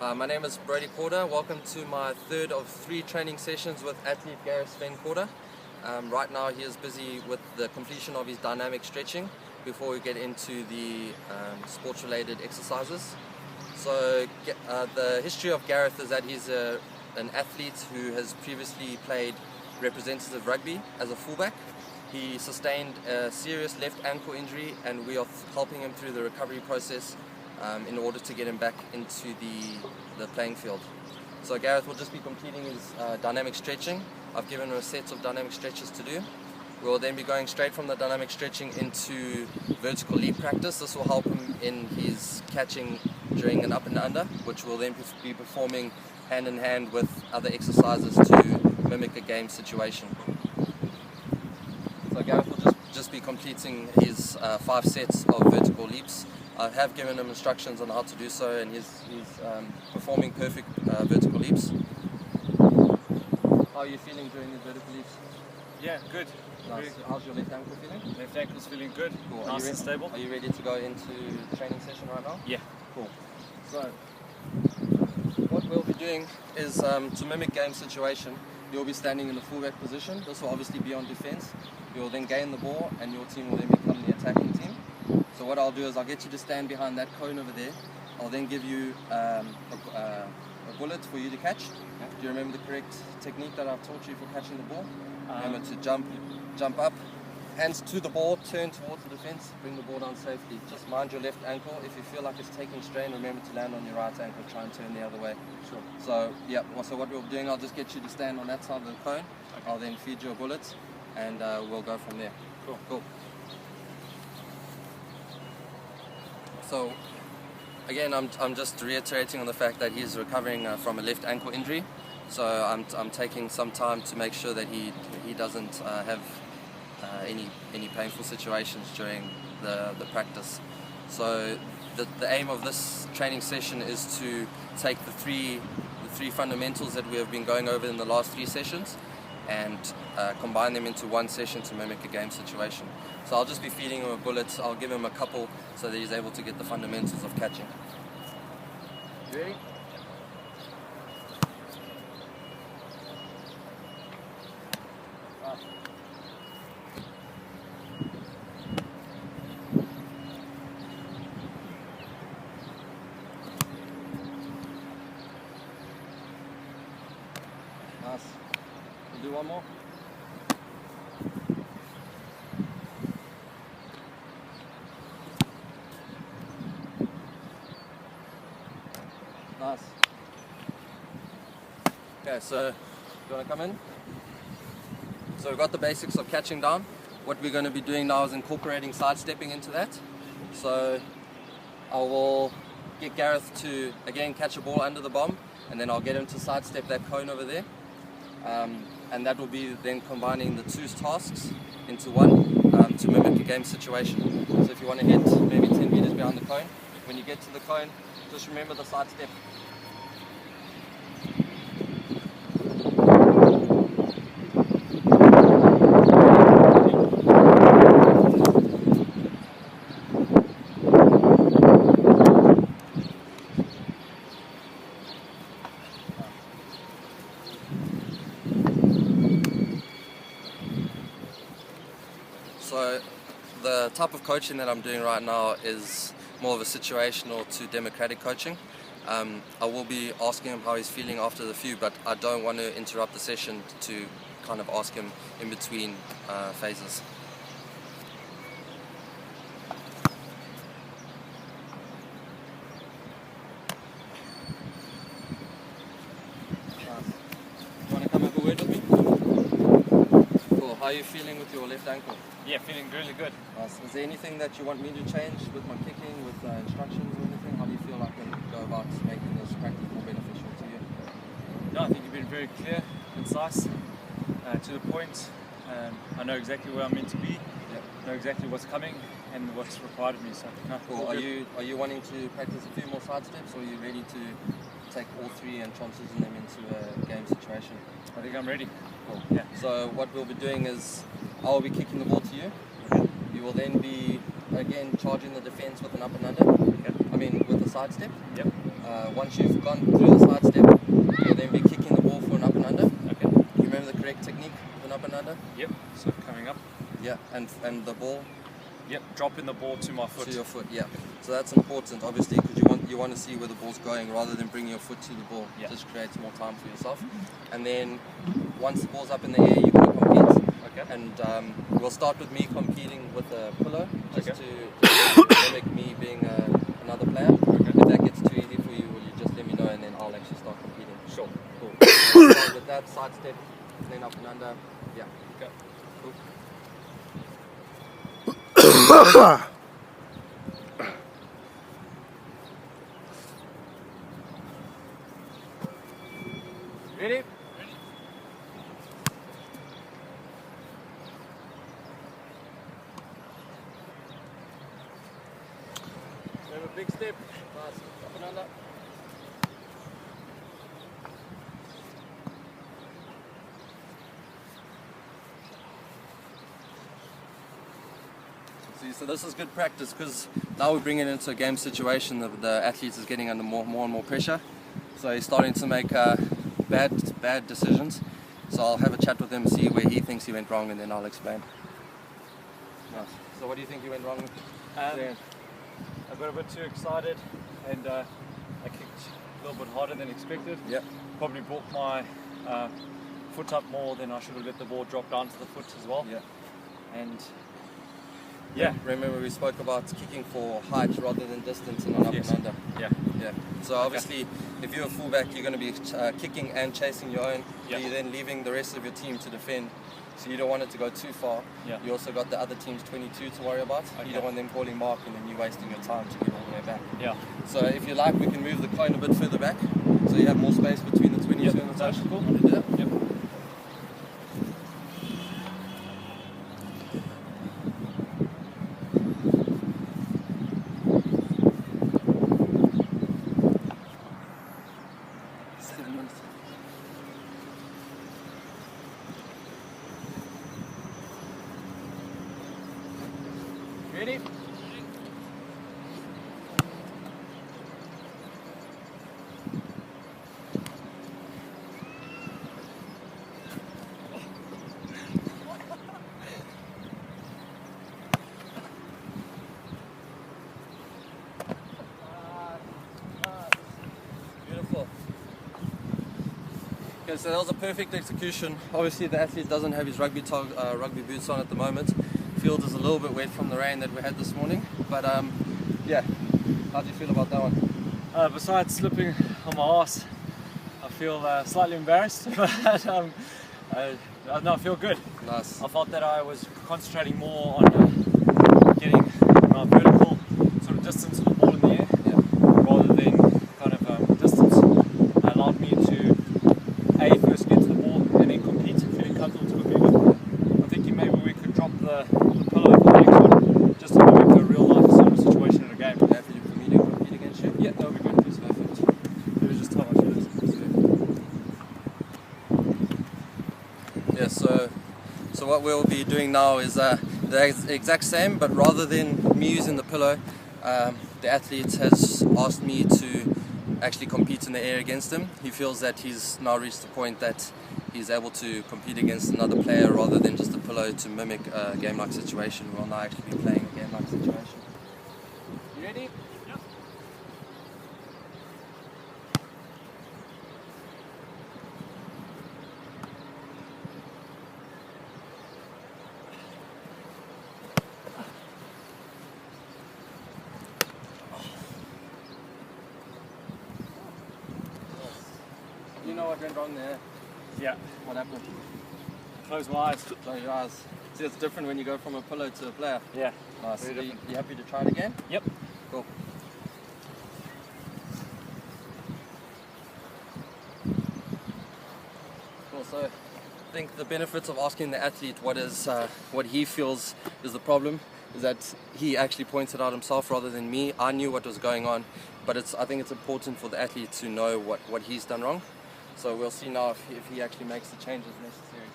My name is Brody Corder. Welcome to my third of 3 training sessions with athlete Gareth Corder. Right now he is busy with the completion of his dynamic stretching before we get into the sports-related exercises. So the history of Gareth is that he's an athlete who has previously played representative rugby as a fullback. He sustained a serious left ankle injury and we are helping him through the recovery process in order to get him back into the playing field. So Gareth will just be completing his dynamic stretching. I've given him a set of dynamic stretches to do. We'll then be going straight from the dynamic stretching into vertical leap practice. This will help him in his catching during an up and under, which we'll then be performing hand in hand with other exercises to mimic a game situation. So Gareth will just be completing his 5 sets of vertical leaps. I have given him instructions on how to do so, and he's performing perfect vertical leaps. How are you feeling during these vertical leaps? Yeah, good. Nice. How's your left ankle feeling? Left ankle's feeling good. Cool. Nice and stable. Are you ready to go into training session right now? Yeah. Cool. So, what we'll be doing is to mimic game situation. You'll be standing in the fullback position. This will obviously be on defense. You'll then gain the ball, and your team will then become the attacking team. So what I'll do is I'll get you to stand behind that cone over there. I'll then give you a bullet for you to catch. Yeah. Do you remember the correct technique that I've taught you for catching the ball? Remember to jump up, hands to the ball, turn towards the defense, bring the ball down safely. Just mind your left ankle. If you feel like it's taking strain, remember to land on your right ankle. Try and turn the other way. Sure. So yeah. So what we'll be doing, I'll just get you to stand on that side of the cone. Okay. I'll then feed you a bullet, and we'll go from there. Cool. So, again, I'm just reiterating on the fact that he's recovering from a left ankle injury. So I'm taking some time to make sure that he doesn't have any painful situations during the practice. So the aim of this training session is to take the three fundamentals that we have been going over in the last 3 sessions and combine them into one session to mimic a game situation. So I'll just be feeding him a bullet. I'll give him a couple so that he's able to get the fundamentals of catching. You ready? Nice. We'll do one more. Nice. Okay, so do you want to come in? So we've got the basics of catching down. What we're going to be doing now is incorporating sidestepping into that. So I will get Gareth to again catch a ball under the bomb, and then I'll get him to sidestep that cone over there. And that will be then combining the 2 tasks into one to mimic a game situation. So if you want to hit maybe 10 meters behind the cone, when you get to the cone, just remember the sidestep. So the type of coaching that I'm doing right now is more of a situational to democratic coaching. I will be asking him how he's feeling after the few, but I don't want to interrupt the session to kind of ask him in between phases. Nice. You want to come have a word with me? Cool. How are you feeling with your left ankle? Yeah, feeling really good. Nice. Is there anything that you want me to change with my kicking, with instructions or anything? How do you feel I can go about making this practice more beneficial to you? No, I think you've been very clear, concise, to the point. I know exactly where I'm meant to be, know exactly what's coming and what's required of me. So, no, cool. Are you wanting to practice a few more side steps, or are you ready to take all 3 and transition them into a game situation? I think I'm ready. Cool. Yeah. So what we'll be doing is I'll be kicking the ball to you. Okay. You will then be again charging the defense with an up and under. Okay. I mean with a side step. Yep. Once you've gone through the side step, you'll then be kicking the ball for an up and under. Okay. You remember the correct technique of an up and under? Yep. So coming up. Yeah, and the ball Yep. Dropping the ball to my foot. to your foot. Yeah. So that's important, obviously, because you want to see where the ball's going rather than bringing your foot to the ball. Yeah. Just creates more time for yourself. And then once the ball's up in the air, you're going to compete. Okay. And we'll start with me competing with a pillow, just Okay. to mimic me being another player. Okay. If that gets too easy for you, will you just let me know, and then I'll actually start competing. Sure. Cool. Start with that side step, then up and under. Yeah. Okay. Cool. Ready? Remember, big step. Nice. Up and under. See, so this is good practice, because now we bring it into a game situation that the athlete is getting under more and more pressure. So he's starting to make bad decisions. So I'll have a chat with him, see where he thinks he went wrong, and then I'll explain. Nice. So what do you think you went wrong? I got a bit too excited, and I kicked a little bit harder than expected. Yep. Probably brought my foot up more than I should have let the ball drop down to the foot as well. Yeah. And yeah. Remember we spoke about kicking for height rather than distance and not up Yes. and under. Yeah. Yeah. So obviously, if you're a fullback, you're going to be kicking and chasing your own. Yeah. You're then leaving the rest of your team to defend. So you don't want it to go too far. Yeah. You also got the other team's 22 to worry about. Okay. You don't want them calling mark and then you wasting your time to get all the way back. Yeah. So if you like, we can move the cone a bit further back, so you have more space between the 22 Yep. and the touch. That's cool. Want to do that? Yep. Ready? Beautiful. Okay, so that was a perfect execution. Obviously the athlete doesn't have his rugby boots on at the moment. Field is a little bit wet from the rain that we had this morning. But yeah, how do you feel about that one? Besides slipping on my arse, I feel slightly embarrassed, but no, I feel good. Nice. I felt that I was concentrating more on getting my vertical sort of distance of the ball in the air, Yeah. rather than kind of distance. It allowed me to first get to the ball and then compete, feeling comfortable to compete with. I'm thinking maybe we could drop the pillow for the next one, just to mimic a real life sort of situation in a game. Happy for me to compete against you? Yeah, that would be good. That's perfect. It was just how much it is. Yeah, so what we'll be doing now is the exact same, but rather than me using the pillow, the athlete has asked me to actually compete in the air against him. He feels that he's now reached the point that he's able to compete against another player rather than just a pillow to mimic a game-like situation. We'll now actually be playing a game-like situation. You ready? Yep. You know what went wrong there? Yeah. What happened? Close my eyes. Close your eyes. See, it's different when you go from a pillow to a player. Yeah. Nice. Very You different. happy to try it again? Yep. Cool. Cool. So, I think the benefits of asking the athlete what he feels is the problem is that he actually points it out himself rather than me. I knew what was going on, but I think it's important for the athlete to know what he's done wrong. So we'll see now if he actually makes the changes necessary.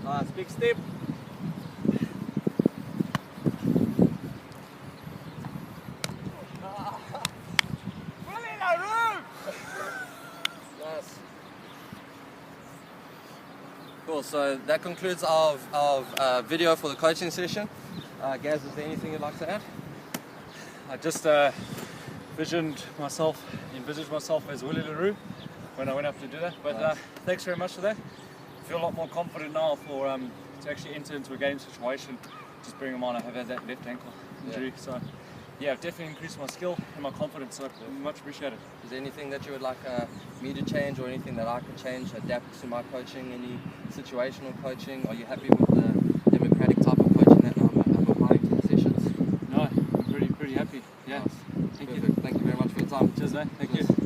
Nice, big step. So that concludes our video for the coaching session. Gaz, is there anything you'd like to add? I just envisaged myself as Willie LaRue when I went up to do that. But Nice. thanks very much for that. I feel a lot more confident now for to actually enter into a game situation. Just bring them on. I have had that left ankle injury, so yeah, I've definitely increased my skill and my confidence. So much appreciated. Is there anything that you would like me to change, or anything that I can change, adapt to my coaching? Any situational coaching? Are you happy with the democratic type of coaching that I'm applying to the sessions? No, I'm pretty happy. Yeah. Nice. Thank Perfect. you. Thank you very much for your time. Cheers, mate. Thank Cheers. you.